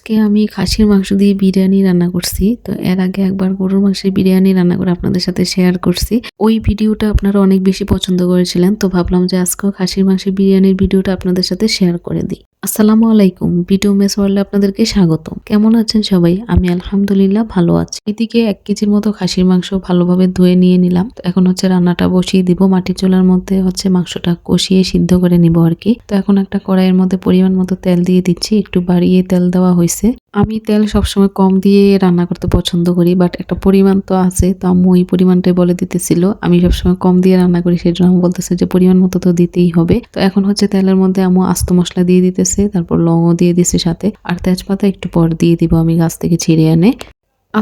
আজকে আমি খাসির মাংস দিয়ে বিরিয়ানি রান্না করছি। তো এর আগে একবার গরুর মাংসের বিরিয়ানি রান্না করে আপনাদের সাথে শেয়ার করছি। ওই ভিডিওটা আপনারা অনেক বেশি পছন্দ করেছিলেন, তো ভাবলাম যে আজকেও খাসির মাংসের বিরিয়ানির ভিডিওটা আপনাদের সাথে শেয়ার করে দিই। আসসালামু আলাইকুম, ভিডিও মেস ওয়ার্ল্ডে আপনাদেরকে স্বাগত। কেমন আছেন সবাই? আমি আলহামদুলিল্লাহ ভালো আছি। এদিকে 1 কেজির মতো খাসির মাংস ভালোভাবে ধুয়ে নিয়ে নিলাম। তো এখন হচ্ছে রান্নাটা বসিয়ে দিব। মাটির চুলার মধ্যে হচ্ছে মাংসটা কষিয়ে সিদ্ধ করে নিব আর কি। তো এখন একটা কড়াইয়ের মধ্যে পরিমাণ মতো তেল দিয়ে দিচ্ছি, একটু বাড়িয়ে তেল দেওয়া হয়েছে। আমি তেল সবসময় কম দিয়ে রান্না করতে পছন্দ করি, বাট একটা পরিমাণ তো আছে, তো আম্মু ওই পরিমাণটাই বলে দিতেছিল। আমি সবসময় কম দিয়ে রান্না করি, সেই জন্য বলতেছে যে পরিমাণ মতো তো দিতেই হবে। তো এখন হচ্ছে তেলের মধ্যে আম্মু আস্ত মশলা দিয়ে দিতেছে, তারপর লবঙ্গ দিয়ে দিছে সাথে, আর তেজপাতা একটু পর দিয়ে দিব আমি গাছ থেকে ছিঁড়ে এনে।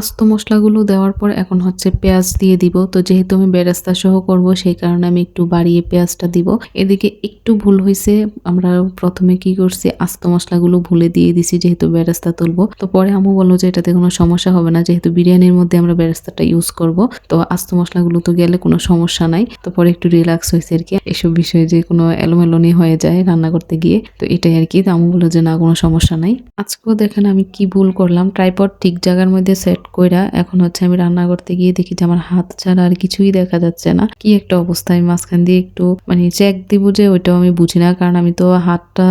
আস্ত মশলাগুলো দেওয়ার পর এখন হচ্ছে পেঁয়াজ দিয়ে দিব। তো যেহেতু আমি বেরেস্তা সহ করব, সেই কারণে আমি একটু বাড়িয়ে পেঁয়াজটা দিব। এদিকে একটু ভুল হয়েছে, আমরা প্রথমে কি করছি, আস্ত মশলাগুলো ভুলে দিয়ে দিছি যেহেতু বেরেস্তা তুলবো। তো পরে আম্মু বললো যে এটাতে কোনো সমস্যা হবে না, যেহেতু বিরিয়ানির মধ্যে আমরা বেরেস্তাটা ইউজ করব, তো আস্ত মশলাগুলো তো গেলে কোনো সমস্যা নাই। তো পরে একটু রিল্যাক্স হয়েছে আর কি, এসব বিষয়ে যে কোনো এলোমেলোনি হয়ে যায় রান্না করতে গিয়ে, তো এটাই আর কি। তো আম্মু বললো যে না, কোনো সমস্যা নাই। আজকেও দেখেন আমি কি ভুল করলাম, ট্রাইপড ঠিক জায়গার মধ্যে সেট কইরা এখন হচ্ছে আমি রান্না করতে গিয়ে দেখি যে আমার হাত ছাড়া আর কিছুই দেখা যাচ্ছে না। কি একটা অবস্থা! আমি মাঝখান দিয়ে একটু চেক দিব যে ওইটাও আমি বুঝি না, কারণ আমি তো হাতটা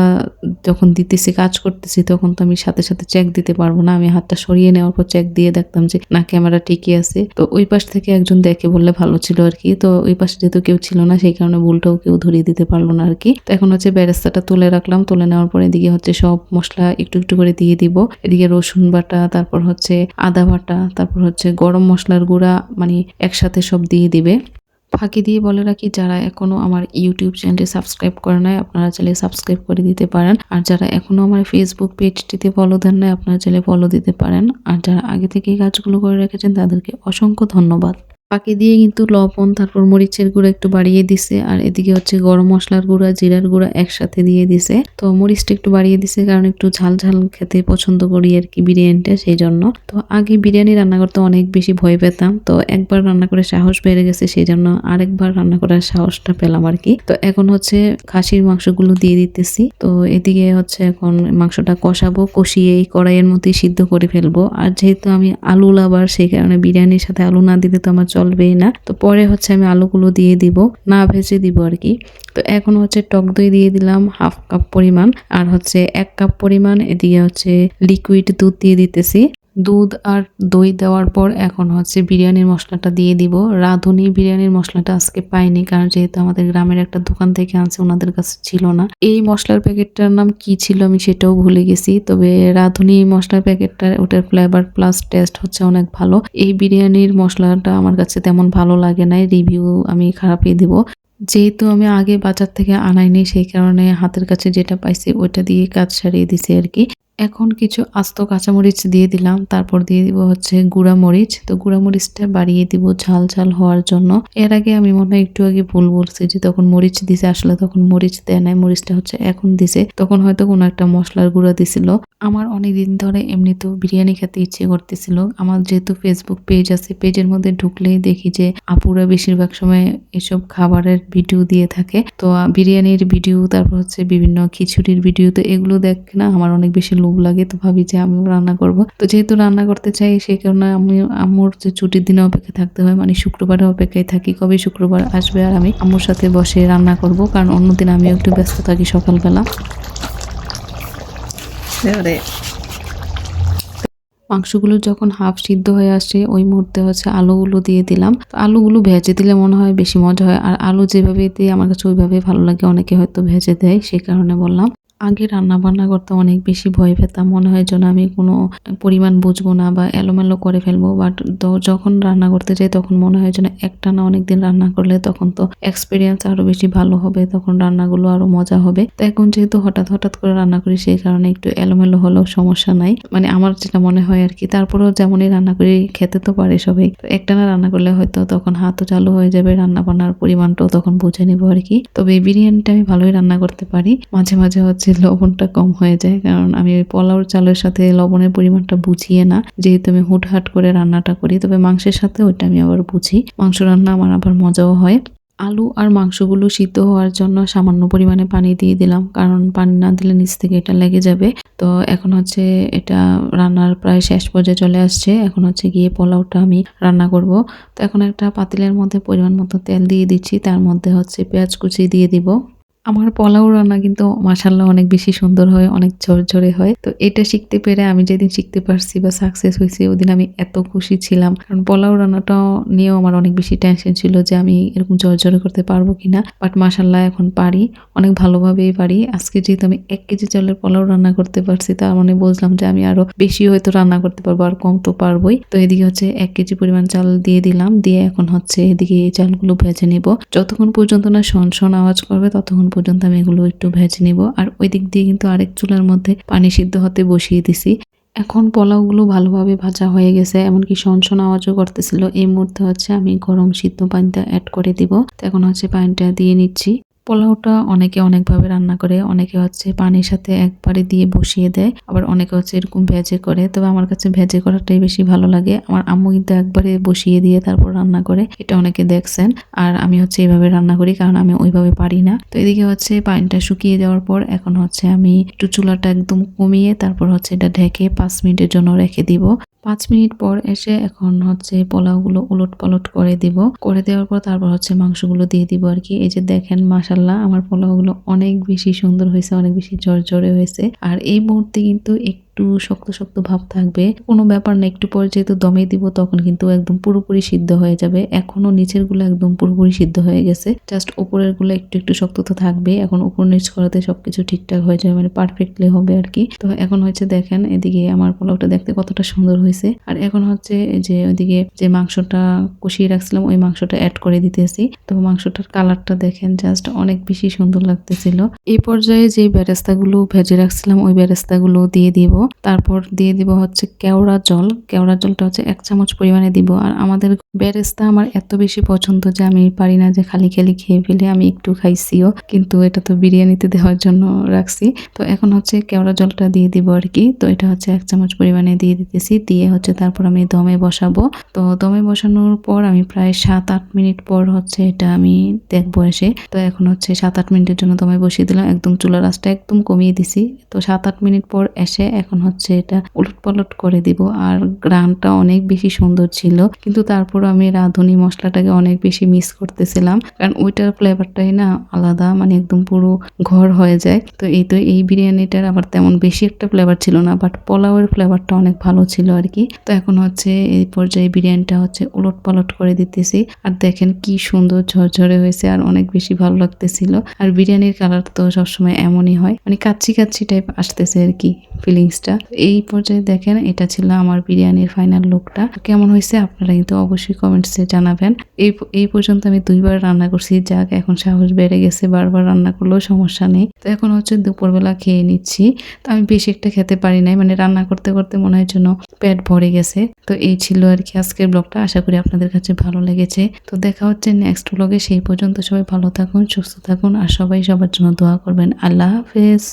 যখন দিতেছি, কাজ করতেছি, তখন তো আমি সাথে সাথে চেক দিতে পারবো না। আমি হাতটা সরিয়ে নেওয়ার পর চেক দিয়ে দেখতাম যে না, ক্যামেরা ঠিকই আছে। তো ওই পাশ থেকে একজন দেখে বললে ভালো ছিল আর কি। তো ওই পাশে যেহেতু কেউ ছিল না, সেই কারণে ভুলটাও কেউ ধরিয়ে দিতে পারলো না আর কি। তো এখন হচ্ছে বেরেস্তাটা তুলে রাখলাম। তুলে নেওয়ার পর এদিকে হচ্ছে সব মশলা একটু একটু করে দিয়ে দিব। এদিকে রসুন বাটা, তারপর হচ্ছে আদা বাটা, তারপর হচ্ছে গরম মশলার গুঁড়া, একসাথে সব দিয়ে দিবে। ফাঁকি দিয়ে বলে রাখি, যারা এখনো আমার ইউটিউব চ্যানেলটি সাবস্ক্রাইব করে নাই, আপনারা চাইলে সাবস্ক্রাইব করে দিতে পারেন। আর যারা এখনো আমার ফেসবুক পেজটিতে ফলো দেন নাই, আপনারা চাইলে ফলো দিতে পারেন। আর যারা আগে থেকে এই কাজগুলো করে রেখেছেন, তাদেরকে অসংখ্য ধন্যবাদ। ফাঁকি দিয়ে কিন্তু লবণ, তারপর মরিচের গুঁড়া একটু বাড়িয়ে দিছে, আর এদিকে হচ্ছে গরম মশলার গুঁড়া, জিরার গুঁড়া একসাথে দিয়ে দিছে। তো মরিচটা একটু বাড়িয়ে দিছে, কারণ একটু ঝাল ঝাল খেতে পছন্দ করি আর কি বিরিয়ানিটা, সেই জন্য। তো আগে বিরিয়ানি রান্না করতে অনেক বেশি ভয় পেতাম, তো একবার রান্না করে সাহস বেড়ে গেছে, সেই জন্য আরেকবার রান্না করার সাহসটা পেলাম আর কি। তো এখন হচ্ছে খাসির মাংসগুলো দিয়ে দিতেছি। তো এদিকে হচ্ছে এখন মাংসটা কষাবো, কষিয়ে এই কড়াইয়ের মধ্যে সিদ্ধ করে ফেলবো। আর যেহেতু আমি আলু লাভার, সেই কারণে বিরিয়ানির সাথে আলু না দিলে তো আমার চলবেই না। তো পরে হচ্ছে আমি আলুগুলো দিয়ে দিব, না ভেজে দিব আর কি। তো এখন হচ্ছে টক দই দিয়ে দিলাম 1/2 কাপ পরিমাণ, আর হচ্ছে 1 কাপ পরিমাণ এদিকে হচ্ছে লিকুইড দুধ দিয়ে দিতেছি। দুধ আর দই দেওয়ার পর এখন হচ্ছে বিরিয়ানির মশলাটা দিয়ে দিব। রাঁধুনি বিরিয়ানির মশলাটা আজকে পাইনি, কারণ যেহেতু আমাদের গ্রামের একটা দোকান থেকে আনছে, ওনাদের কাছে ছিল না। এই মশলার প্যাকেটটার নাম কি ছিল আমি সেটাও ভুলে গেছি, তবে রাঁধুনি মশলার প্যাকেটটা, ওটার ফ্লেভার প্লাস টেস্ট হচ্ছে অনেক ভালো। এই বিরিয়ানির মশলাটা আমার কাছে তেমন ভালো লাগে নাই, রিভিউ আমি খারাপই দিব। যেহেতু আমি আগে বাজার থেকে আনাইনি, সেই কারণে হাতের কাছে যেটা পাইছি ওইটা দিয়ে কাজ সারিয়ে দিছি আর কি। এখন কিছু আস্ত কাঁচামরিচ দিয়ে দিলাম, তারপর দিয়ে দিব হচ্ছে গুঁড়া মরিচ। তো গুঁড়া মরিচটা বাড়িয়ে দিব ঝাল ঝাল হওয়ার জন্য। এর আগে আমি মনে হয় একটু আগে ভুল বলছি যে তখন মরিচ দিছে, আসলে তখন মরিচ দেয় নাই, মরিচটা হচ্ছে এখন দিছে। তখন হয়তো কোনো একটা মশলার গুঁড়া দিছিল। আমার অনেকদিন ধরে এমনিতেও বিরিয়ানি খেতে ইচ্ছে করতেছিল। আমার যেহেতু ফেসবুক পেজ আছে, পেজের মধ্যে ঢুকলেই দেখি যে আপুরা বেশিরভাগ সময় এসব খাবারের ভিডিও দিয়ে থাকে। তো বিরিয়ানির ভিডিও, তারপর হচ্ছে বিভিন্ন খিচুড়ির ভিডিও, তো এগুলো দেখ না আমার অনেক বেশি লোভ লাগে। তো ভাবি যে আমিও রান্না করব। তো যেহেতু রান্না করতে চাই, সেই কারণে আমি আম্মুর যে ছুটির দিনে অপেক্ষা থাকতে হয়, শুক্রবারে অপেক্ষায় থাকি কবে শুক্রবার আসবে আর আমি আম্মুর সাথে বসে রান্না করব, কারণ অন্যদিন আমিও একটু ব্যস্ত থাকি সকালবেলা। মাংসগুলো যখন হাফ সিদ্ধ হয়ে আসে, ওই মুহূর্তে হচ্ছে আলুগুলো দিয়ে দিলাম। তো আলুগুলো ভেজে দিলে মনে হয় বেশি মজা হয়, আর আলু যেভাবে দিই আমার কাছে ওইভাবে ভালো লাগে। অনেকে হয়তো ভেজে দেয়, সেই কারণে বললাম। আগে রান্না বান্না করতে অনেক বেশি ভয় পেতাম, মনে হয় যেন আমি কোনো পরিমাণ বুঝবো না বা এলোমেলো করে ফেলবো। বাট যখন রান্না করতে যাই, তখন মনে হয় যেন একটানা অনেকদিন রান্না করলে তখন তো এক্সপিরিয়েন্স আরো বেশি ভালো হবে, তখন রান্নাগুলো আরো মজা হবে। তো এখন যেহেতু হঠাৎ হঠাৎ করে রান্না করি, সেই কারণে একটু এলোমেলো হলেও সমস্যা নাই, আমার যেটা মনে হয় আর কি। তারপরেও যেমনই রান্না করি খেতে তো পারে সবাই। তো একটানা রান্না করলে হয়তো তখন হাতও চালু হয়ে যাবে, রান্না বান্নার পরিমাণটাও তখন বুঝে নিবো আর কি। তবে এই বিরিয়ানিটা আমি ভালোই রান্না করতে পারি। মাঝে মাঝে হচ্ছে লবণটা কম হয়ে যায়, কারণ আমি ওই পোলাওর চালের সাথে লবণের পরিমাণটা বুঝিয়ে না, যেহেতু আমি হুটহাট করে রান্নাটা করি। তবে মাংসের সাথে ওইটা আমি আবার বুঝি, মাংস রান্না আমার আবার মজাও হয়। আলু আর মাংসগুলো সিদ্ধ হওয়ার জন্য সামান্য পরিমাণে পানি দিয়ে দিলাম, কারণ পানি না দিলে নিচ থেকে এটা লেগে যাবে। তো এখন হচ্ছে এটা রান্নার প্রায় শেষ পর্যায়ে চলে আসছে। এখন হচ্ছে গিয়ে পোলাওটা আমি রান্না করব। তো এখন একটা পাতিলের মধ্যে পরিমাণ মতো তেল দিয়ে দিচ্ছি, তার মধ্যে হচ্ছে পেঁয়াজ কুচি দিয়ে দিব। আমার পোলাও রান্না কিন্তু মাশাআল্লাহ অনেক বেশি সুন্দর হয়, অনেক ঝরঝরে হয়। তো এটা শিখতে পেরে আমি যেদিন শিখতে পারছি বা সাকসেস হয়েছি ওদিন আমি এত খুশি ছিলাম, কারণ পোলাও রান্নাটা নিয়েও আমার অনেক বেশি টেনশন ছিল যে আমি এরকম ঝরঝরে করতে পারবো কিনা। বাট মাশাআল্লাহ এখন পারি, অনেক ভালোভাবেই পারি। আজকে যেহেতু আমি 1 কেজি চালের পোলাও রান্না করতে পারছি, তার মানে বুঝলাম যে আমি আরো বেশি হয়তো রান্না করতে পারবো, আর কম তো পারবোই। তো এদিকে হচ্ছে 1 কেজি পরিমাণ চাল দিয়ে দিলাম, দিয়ে এখন হচ্ছে এদিকে এই চালগুলো ভেজে নিব। যতক্ষণ পর্যন্ত না শন আওয়াজ করবে ততক্ষণ পর্যন্ত আমি এগুলো একটু ভেজে নিব। আর ওই দিক দিয়ে কিন্তু আরেক চুলার মধ্যে পানি সিদ্ধ হতে বসিয়ে দিছি। এখন পোলাওগুলো ভালোভাবে ভাজা হয়ে গেছে, এমনকি শন আওয়াজও করতেছিল। এই মুহূর্তে হচ্ছে আমি গরম সিদ্ধ পানিটা অ্যাড করে দিব। তো এখন হচ্ছে পানিটা দিয়ে নিচ্ছি। পোলাওটা অনেকে অনেকভাবে রান্না করে, অনেকে হচ্ছে পানির সাথে একবারে দিয়ে বসিয়ে দেয়, আবার অনেকে হচ্ছে এরকম ভেজে করে। তবে আমার কাছে ভেজে করাটাই বেশি ভালো লাগে। আমার আম্মু কিন্তু একবারে বসিয়ে দিয়ে তারপর রান্না করে, এটা অনেকে দেখছেন। আর আমি হচ্ছে এইভাবে রান্না করি, কারণ আমি ওইভাবে পারি না। তো এদিকে হচ্ছে পানিটা শুকিয়ে যাওয়ার পর এখন হচ্ছে আমি একটু চুলাটা একদম কমিয়ে তারপর হচ্ছে এটা ঢেকে 5 মিনিটের জন্য রেখে দিব। 5 মিনিট পর এসে এখন হচ্ছে পোলাওগুলো উলট পালট করে দিব। করে দেওয়ার পর তারপর হচ্ছে মাংসগুলো দিয়ে দিব আর কি। এই যে দেখেন মাশাআল্লাহ আমার পোলাওগুলো অনেক বেশি সুন্দর হয়েছে, অনেক বেশি ঝরঝরে হয়েছে। আর এই মুহূর্তে কিন্তু একটু শক্ত শক্ত ভাব থাকবে, কোনো ব্যাপার না। একটু পর যেহেতু দমে দিব তখন কিন্তু একদম পুরোপুরি সিদ্ধ হয়ে যাবে। এখনো নিচের গুলো একদম পুরোপুরি সিদ্ধ হয়ে গেছে, জাস্ট উপরের গুলো একটু একটু শক্ত তো থাকবে। এখন উপর নিচ করাতে সবকিছু ঠিকঠাক হয়ে যাবে, মানে পারফেক্টলি হবে আর কি। তো এখন হচ্ছে দেখেন এদিকে আমার পোলাওটা দেখতে কতটা সুন্দর হয়েছে। আর এখন হচ্ছে যে ওইদিকে যে মাংসটা কষিয়ে রাখছিলাম ওই মাংসটা অ্যাড করে দিতেছি। তো মাংসটার কালারটা দেখেন জাস্ট অনেক বেশি সুন্দর লাগতেছিল। এই পর্যায়ে যে বেরেস্তাগুলো ভেজে রাখছিলাম ওই বেরেস্তাগুলো দিয়ে দিব। তারপর দিয়ে দিব হচ্ছে কেওড়া জল। কেওড়া জলটা হচ্ছে 1 চামচ পরিমাণে দিব। আর আমাদের বেরেস্তা আমার এত বেশি পছন্দ যে আমি পারি না যে খালি খালি খেয়ে ফেলে, আমি একটু খাইছিও, কিন্তু এটা তো বিরিয়ানিতে দেওয়ার জন্য রাখছি। তো এখন হচ্ছে কেওড়া জলটা দিয়ে দিব আর কি। তো এটা হচ্ছে 1 চামচ পরিমাণে দিয়ে দিতেছি। দিয়ে হচ্ছে তারপর আমি দমে বসাবো। তো দমে বসানোর পর আমি প্রায় 7-8 মিনিট পর হচ্ছে এটা আমি দেখবো এসে। তো এখন হচ্ছে 7-8 মিনিটের জন্য দমে বসিয়ে দিলাম, একদম চুলার আঁচটা একদম কমিয়ে দিছি। তো 7-8 মিনিট পর এসে এখন হচ্ছে এটা উলট পালট করে দিব। আর গ্রানটা অনেক বেশি সুন্দর ছিল, কিন্তু তারপর আমি রাঁধুনি মশলাটাকে অনেক বেশি মিস করতেছিলাম, কারণ ওইটার ফ্লেভারটাই না আলাদা, মানে একদম পুরো ঘর হয়ে যায়। তো এই বিরিয়ানিটার আবার তেমন বেশি একটা ফ্লেভার ছিল না, বাট পোলাওয়ের ফ্লেভারটা অনেক ভালো ছিল আর কি। তো এখন হচ্ছে এই পর্যায়ে বিরিয়ানিটা হচ্ছে উলট পালট করে দিতেছি। আর দেখেন কি সুন্দর ঝরঝরে হয়েছে, আর অনেক বেশি ভালো লাগতেছিল। আর বিরিয়ানির কালার তো সবসময় এমনই হয়, মানে কাচ্চি কাচ্চি টাইপ আসতেছে আর কি ফিলিংসটা। এই পর্যায়ে দেখেন এটা ছিল আমার বিরিয়ানির ফাইনাল লুকটা। কেমন হয়েছে আপনারা কিন্তু অবশ্যই কমেন্টসে জানাবেন। এই পর্যন্ত আমি 2 বার রান্না করছি, যাক এখন সাহস বেড়ে গেছে, বারবার রান্না করলেও সমস্যা নেই। তো এখন হচ্ছে দুপুরবেলা খেয়ে নিচ্ছি। তো আমি বেশি একটা খেতে পারি নাই, মানে রান্না করতে করতে মনে হয় যেন পেট ভরে গেছে। তো এই ছিল আর কি আজকের ব্লগটা, আশা করি আপনাদের কাছে ভালো লেগেছে। তো দেখা হচ্ছে নেক্সট ব্লগে, সেই পর্যন্ত সবাই ভালো থাকুন, সুস্থ থাকুন, আর সবাই সবার জন্য দোয়া করবেন। আল্লাহ হাফেজ।